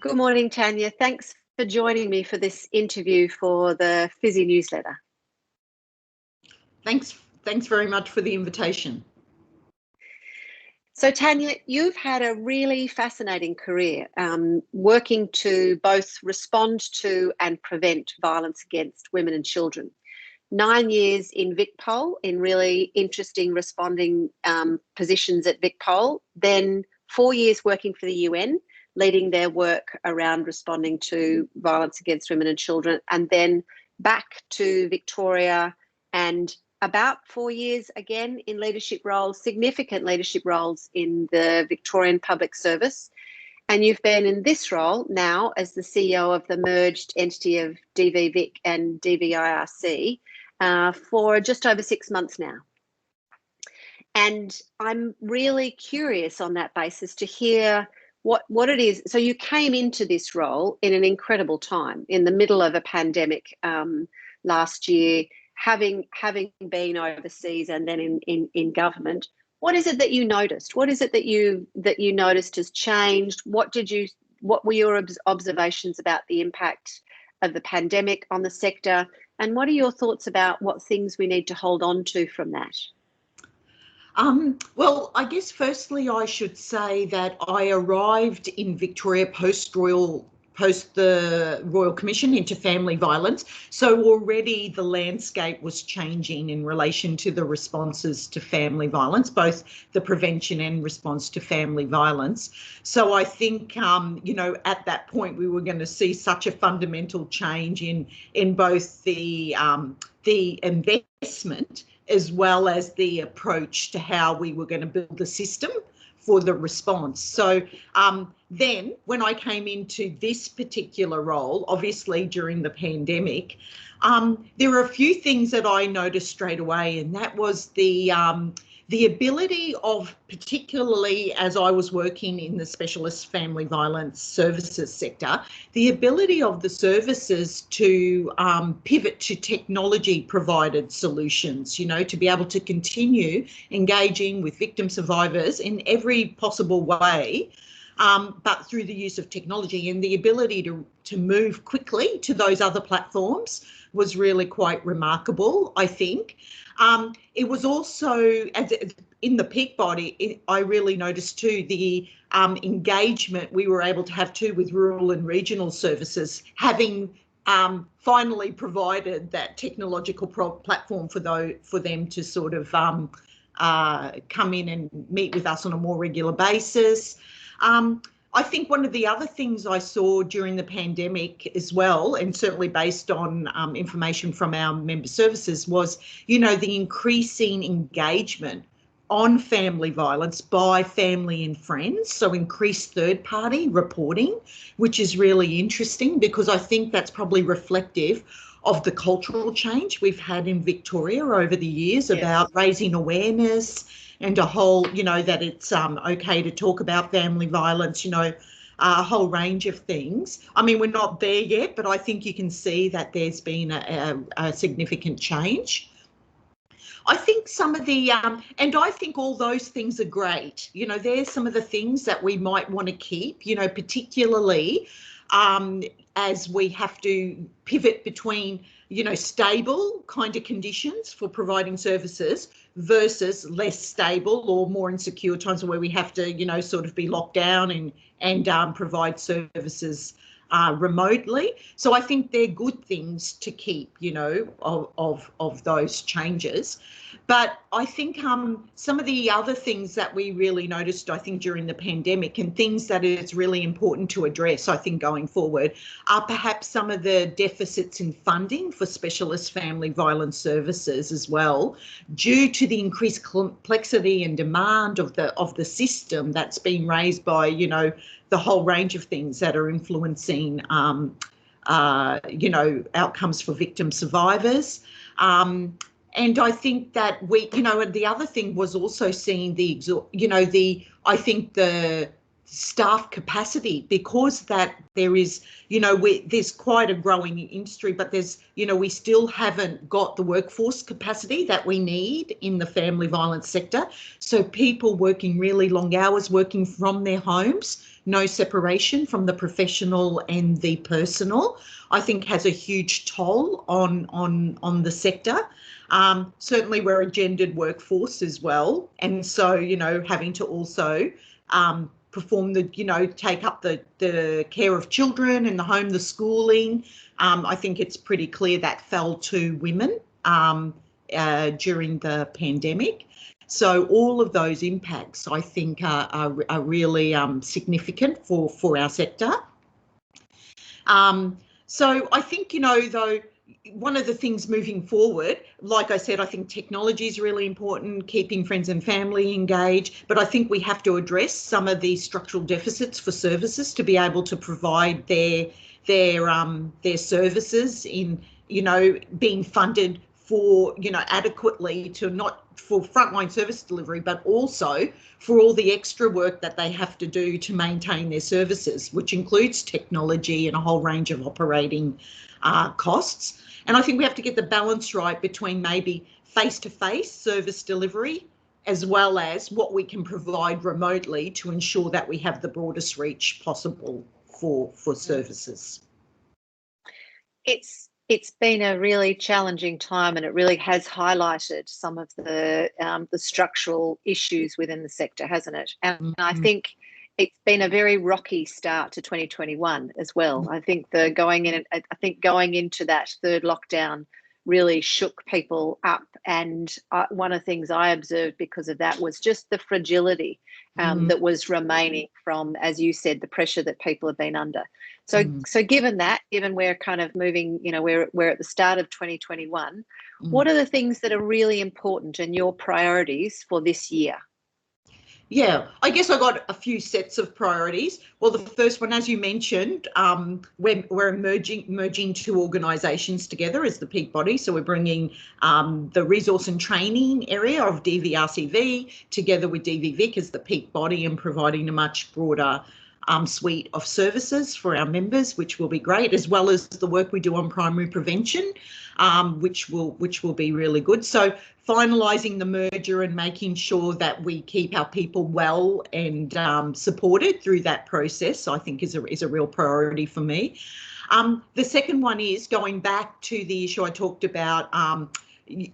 Good morning, Tanya. Thanks for joining me for this interview for the Fizzy newsletter. Thanks very much for the invitation. So, Tanya, you've had a really fascinating career working to both respond to and prevent violence against women and children. 9 years in VicPol in really interesting responding positions at VicPol, then 4 years working for the UN, leading their work around responding to violence against women and children, and then back to Victoria and about 4 years again in leadership roles, significant leadership roles in the Victorian Public Service. And you've been in this role now as the CEO of the merged entity of DVVic and DVIRC for just over 6 months now. And I'm really curious on that basis to hear what it is. So you came into this role in an incredible time, in the middle of a pandemic last year, having been overseas and then in government. What is it that you noticed? What is it that you noticed has changed? What were your observations about the impact of the pandemic on the sector? And what are your thoughts about what things we need to hold on to from that? Well, I guess firstly I should say that I arrived in Victoria post the Royal Commission into family violence. So already the landscape was changing in relation to the responses to family violence, both the prevention and response to family violence. So I think, at that point we were going to see such a fundamental change in both the investment as well as the approach to how we were going to build the system for the response. So then when I came into this particular role, obviously during the pandemic, there were a few things that I noticed straight away, and that was the ability of, particularly as I was working in the specialist family violence services sector, the ability of the services to pivot to technology provided solutions, to be able to continue engaging with victim survivors in every possible way, but through the use of technology, and the ability to move quickly to those other platforms was really quite remarkable, I think. It was also, in the peak body, I really noticed too the engagement we were able to have too with rural and regional services, having finally provided that technological platform for them to sort of come in and meet with us on a more regular basis. I think one of the other things I saw during the pandemic as well, and certainly based on information from our member services, was, the increasing engagement on family violence by family and friends. So increased third party reporting, which is really interesting because I think that's probably reflective of the cultural change we've had in Victoria over the years. Yes. About raising awareness and a whole, that it's okay to talk about family violence, a whole range of things. I mean, we're not there yet, but I think you can see that there's been a significant change. I think some of the, and I think all those things are great. There's some of the things that we might want to keep, particularly as we have to pivot between, stable kind of conditions for providing services versus less stable or more insecure times where we have to, sort of be locked down and provide services remotely. So I think they're good things to keep, of those changes. But I think some of the other things that we really noticed, I think, during the pandemic, and things that it's really important to address, I think, going forward, are perhaps some of the deficits in funding for specialist family violence services as well, due to the increased complexity and demand of the system that's been raised by, the whole range of things that are influencing, outcomes for victim survivors. And I think that and the other thing was also seeing the staff capacity, because that there is, there's quite a growing industry, but there's, we still haven't got the workforce capacity that we need in the family violence sector. So people working really long hours, working from their homes no separation from the professional and the personal, I think has a huge toll on the sector. Certainly we're a gendered workforce as well. And so, having to also perform take up the care of children in the home, the schooling. I think it's pretty clear that fell to women during the pandemic. So all of those impacts, I think, are really significant for our sector. So I think, though, one of the things moving forward, like I said, I think technology is really important, keeping friends and family engaged, but I think we have to address some of the structural deficits for services to be able to provide their services in, being funded for, adequately to not for frontline service delivery, but also for all the extra work that they have to do to maintain their services, which includes technology and a whole range of operating costs. And I think we have to get the balance right between maybe face-to-face service delivery as well as what we can provide remotely to ensure that we have the broadest reach possible for services. It's been a really challenging time, and it really has highlighted some of the structural issues within the sector, hasn't it? And I think it's been a very rocky start to 2021 as well. I think going into that third lockdown really shook people up, and one of the things I observed because of that was just the fragility that was remaining from, as you said, the pressure that people have been under. So given we're kind of moving, we're at the start of 2021, what are the things that are really important and your priorities for this year? Yeah, I guess I got a few sets of priorities. Well, the first one, as you mentioned, we're merging two organisations together as the peak body. So we're bringing the resource and training area of DVRCV together with DVVIC as the peak body and providing a much broader suite of services for our members, which will be great, as well as the work we do on primary prevention, which will be really good. So finalising the merger and making sure that we keep our people well and supported through that process, I think is a real priority for me. The second one is going back to the issue I talked about,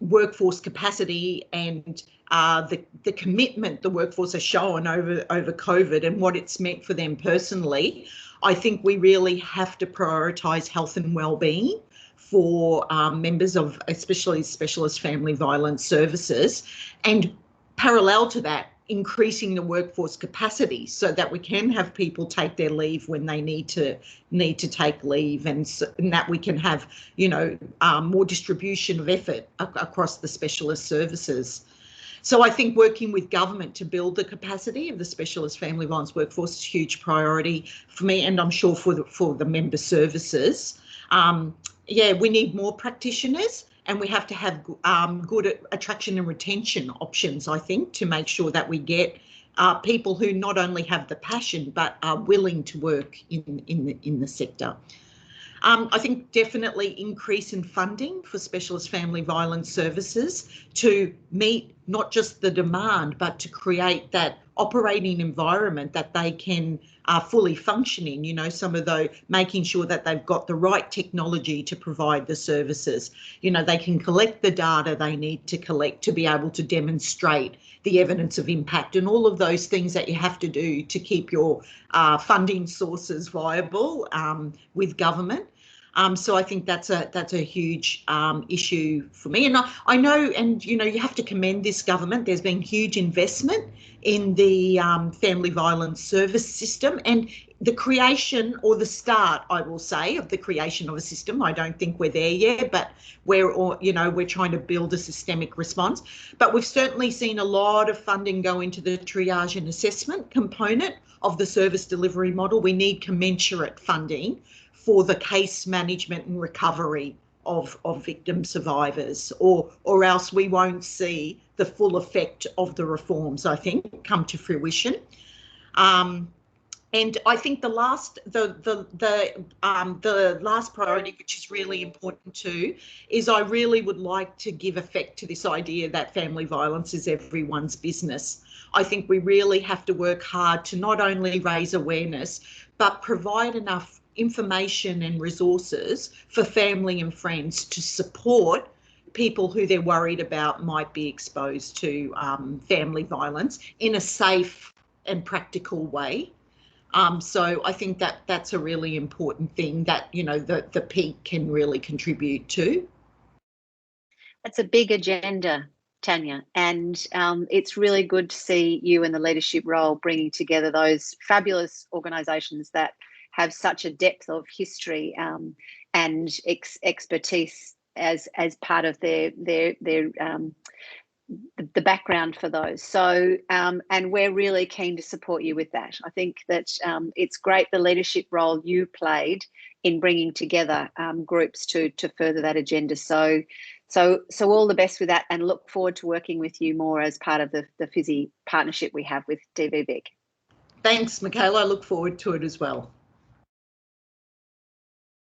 workforce capacity and the commitment the workforce has shown over COVID and what it's meant for them personally. I think we really have to prioritise health and wellbeing for members of especially specialist family violence services, and parallel to that, increasing the workforce capacity so that we can have people take their leave when they need to take leave, and that we can have more distribution of effort across the specialist services. So I think working with government to build the capacity of the specialist family violence workforce is a huge priority for me, and I'm sure for the member services. We need more practitioners, and we have to have good attraction and retention options, I think, to make sure that we get people who not only have the passion but are willing to work in the sector. I think definitely increase in funding for specialist family violence services to meet not just the demand, but to create that operating environment that they can fully function in, some of those, making sure that they've got the right technology to provide the services. They can collect the data they need to collect to be able to demonstrate the evidence of impact and all of those things that you have to do to keep your funding sources viable with government. So I think that's a huge issue for me. And I know, and you have to commend this government. There's been huge investment in the family violence service system and the creation, or the start, I will say, of the creation of a system. I don't think we're there yet, but we're trying to build a systemic response. But we've certainly seen a lot of funding go into the triage and assessment component of the service delivery model. We need commensurate funding for the case management and recovery of victim survivors, or else we won't see the full effect of the reforms, I think, come to fruition. And I think the last priority, which is really important too, is I really would like to give effect to this idea that family violence is everyone's business. I think we really have to work hard to not only raise awareness, but provide enough information and resources for family and friends to support people who they're worried about might be exposed to family violence in a safe and practical way. So I think that that's a really important thing that, you know, the peak can really contribute to. That's a big agenda, Tanya, and it's really good to see you in the leadership role bringing together those fabulous organisations that have such a depth of history and expertise as part of their the background for those. So, and we're really keen to support you with that. I think that it's great the leadership role you played in bringing together groups to further that agenda. So all the best with that, and look forward to working with you more as part of the FISI partnership we have with DV Vic. Thanks, Michaela. I look forward to it as well.